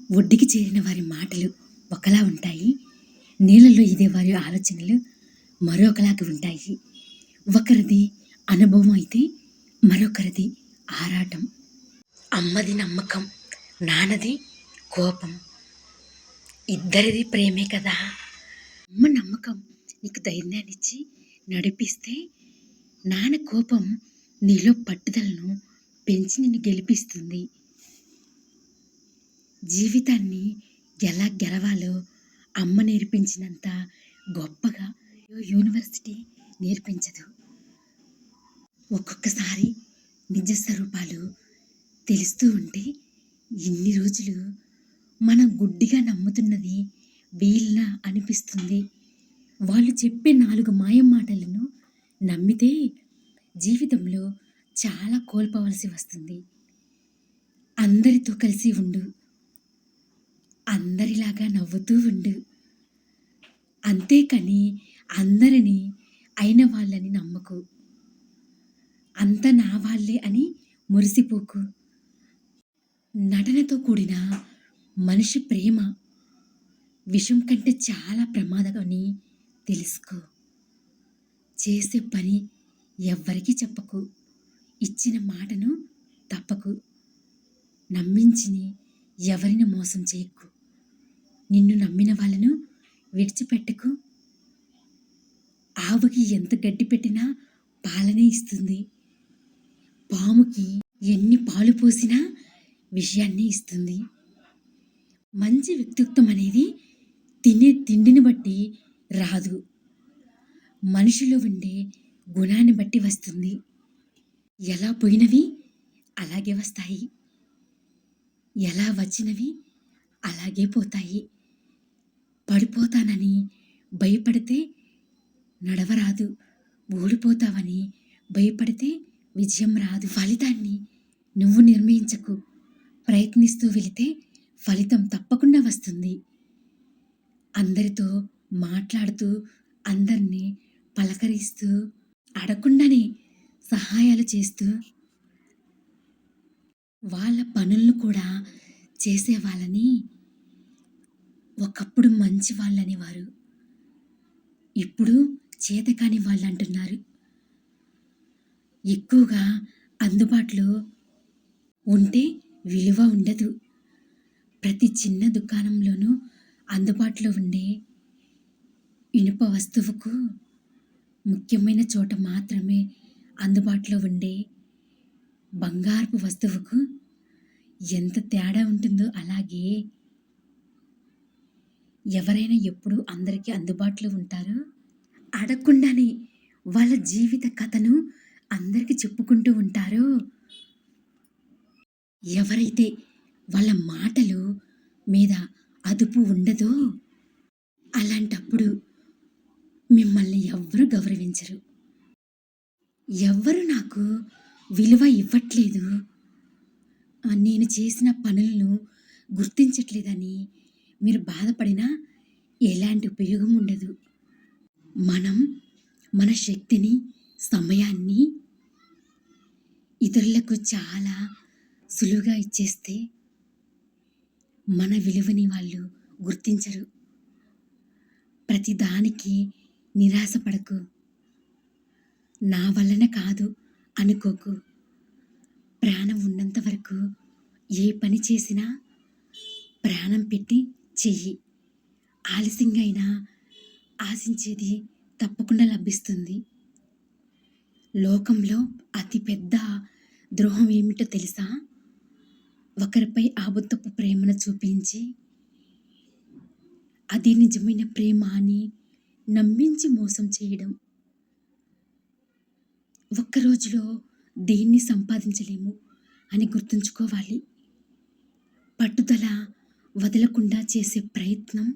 ఒడ్డుకి చేరిన వారి మాటలు ఒకలా ఉంటాయి. నీళ్ళలో ఈదే వారి ఆలోచనలు మరొకలాగా ఉంటాయి. ఒకరిది అనుభవం అయితే మరొకరిది ఆరాటం. అమ్మది నమ్మకం, నాన్నది కోపం. ఇద్దరిది ప్రేమే కదా. అమ్మ నమ్మకం నీకు ధైర్యాన్నిచ్చి నడిపిస్తే, నాన్న కోపం నీలో పట్టుదలను పెంచి నిన్ను గెలిపిస్తుంది. జీవితాన్ని ఎలా గెలవాలో అమ్మ నేర్పించినంత గొప్పగా యూనివర్సిటీ నేర్పించదు. ఒక్కొక్కసారి నిజ స్వరూపాలు తెలుస్తూ ఉంటే ఇన్ని రోజులు మనం గుడ్డిగా నమ్ముతున్నది వీళ్ళ అనిపిస్తుంది. వాళ్ళు చెప్పే 4 మాయం మాటలను నమ్మితే జీవితంలో చాలా కోల్పోవలసి వస్తుంది. అందరితో కలిసి ఉండు, అందరిలాగా నవ్వుతూ ఉండు, అంతేకాని అందరినీ అయిన వాళ్ళని నమ్మకు. అంత నా వాళ్ళే అని మురిసిపోకు. నటనతో కూడిన మనిషి ప్రేమ విషం కంటే చాలా ప్రమాదమని తెలుసుకో. చేసే పని ఎవ్వరికీ చెప్పకు. ఇచ్చిన మాటను తప్పకు. నమ్మించిని ఎవరిని మోసం చేయకు. నిన్ను నమ్మిన వాళ్ళను విడిచిపెట్టకు. ఆవుకి ఎంత గడ్డి పెట్టినా పాలనే ఇస్తుంది. పాముకి ఎన్ని పాలు పోసినా విషయాన్ని ఇస్తుంది. మంచి వ్యక్తిత్వం అనేది తినే తిండిని బట్టి రాదు, మనిషిలో ఉండే గుణాన్ని బట్టి వస్తుంది. ఎలా పోయినవి అలాగే వస్తాయి, ఎలా వచ్చినవి అలాగే పోతాయి. పడిపోతానని భయపడితే నడవరాదు, ఓడిపోతావని భయపడితే విజయం రాదు. ఫలితాన్ని నువ్వు నిర్ణయించకు. ప్రయత్నిస్తూ వెళితే ఫలితం తప్పకుండా వస్తుంది. అందరితో మాట్లాడుతూ, అందరినీ పలకరిస్తూ, అడగకుండానే సహాయాలు చేస్తూ, వాళ్ళ పనులను కూడా చేసే వాళ్ళని ఒకప్పుడు మంచి వాళ్ళనేవారు, ఇప్పుడు చేతకాని వాళ్ళు అంటున్నారు. ఎక్కువగా అందుబాటులో ఉంటే విలువ ఉండదు. ప్రతి చిన్న దుకాణంలోనూ అందుబాటులో ఉండే ఇనుప వస్తువుకు, ముఖ్యమైన చోట మాత్రమే అందుబాటులో ఉండే బంగారపు వస్తువుకు ఎంత తేడా ఉంటుందో, అలాగే ఎవరైనా ఎప్పుడు అందరికీ అందుబాటులో ఉంటారో, అడగకుండానే వాళ్ళ జీవిత కథను అందరికీ చెప్పుకుంటూ ఉంటారో, ఎవరైతే వాళ్ళ మాటలు మీద అదుపు ఉండదో, అలాంటప్పుడు మిమ్మల్ని ఎవ్వరూ గౌరవించరు. ఎవ్వరు నాకు విలువ ఇవ్వట్లేదు, నేను చేసిన పనులను గుర్తించట్లేదని మీరు బాధపడినా ఎలాంటి ఉపయోగం ఉండదు. మనం మన శక్తిని, సమయాన్ని ఇతరులకు చాలా సులువుగా ఇచ్చేస్తే మన విలువని వాళ్ళు గుర్తించరు. ప్రతిదానికి నిరాశపడకు. నా వలన కాదు అనుకోకు. ప్రాణం ఉన్నంత వరకు ఏ పని చేసినా ప్రాణం పెట్టి చెయ్యి. ఆలస్యంగా అయినా ఆశించేది తప్పకుండా లభిస్తుంది. లోకంలో అతిపెద్ద ద్రోహం ఏమిటో తెలుసా? ఒకరిపై అబద్ధపు ప్రేమను చూపించి అది నిజమైన ప్రేమ అని నమ్మించి మోసం చేయడం. ఒక్కరోజులో దేన్ని సంపాదించలేము అని గుర్తుంచుకోవాలి. పట్టుదల వదలకుండా చేసే ప్రయత్నం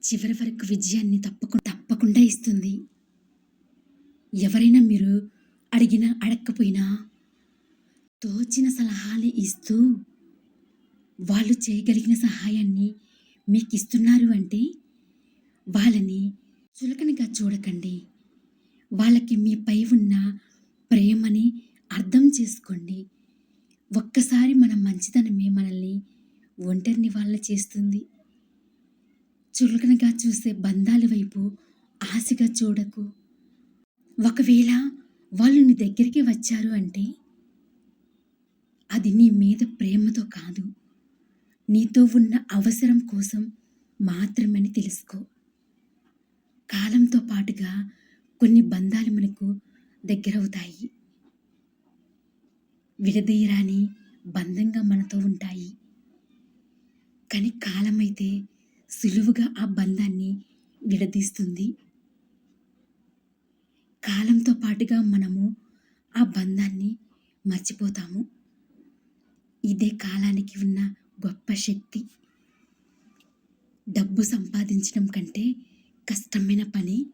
చివరి వరకు విజయాన్ని తప్పకుండా ఇస్తుంది. ఎవరైనా మీరు అడిగినా అడగకపోయినా తోచిన సలహాలు ఇస్తూ వాళ్ళు చేయగలిగిన సహాయాన్ని మీకు ఇస్తున్నారు అంటే వాళ్ళని చులకనగా చూడకండి. వాళ్ళకి మీపై ఉన్న ప్రేమని అర్థం చేసుకోండి. ఒక్కసారి మన మంచితనమే మనల్ని ఒంటరిని వాళ్ళ చేస్తుంది. చులకనగా చూసే బంధాల వైపు ఆశగా చూడకు. ఒకవేళ వాళ్ళు నీ దగ్గరికి వచ్చారు అంటే అది నీ మీద ప్రేమతో కాదు, నీతో ఉన్న అవసరం కోసం మాత్రమని తెలుసుకో. కాలంతో పాటుగా కొన్ని బంధాలు మనకు దగ్గరవుతాయి. విడదీయరాని బంధంగా మనతో ఉంటాయి. కానీ కాలమైతే సులువుగా ఆ బంధాన్ని విడదీస్తుంది. కాలంతో పాటుగా మనము ఆ బంధాన్ని మర్చిపోతాము. ఇదే కాలానికి ఉన్న గొప్ప శక్తి. డబ్బు సంపాదించడం కంటే కష్టమైన పని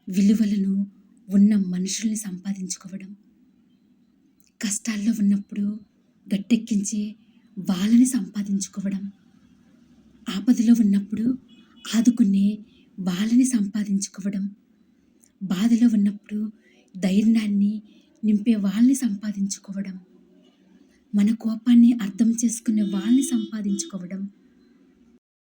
విలువలను ఉన్న మనుషుల్ని సంపాదించుకోవడం. కష్టాల్లో ఉన్నప్పుడు గట్టెక్కించే వాళ్ళని సంపాదించుకోవడం. ఆపదలో ఉన్నప్పుడు ఆదుకునే వాళ్ళని సంపాదించుకోవడం. బాధలో ఉన్నప్పుడు ధైర్యాన్ని నింపే వాళ్ళని సంపాదించుకోవడం. మన కోపాన్ని అర్థం చేసుకునే వాళ్ళని సంపాదించుకోవడం.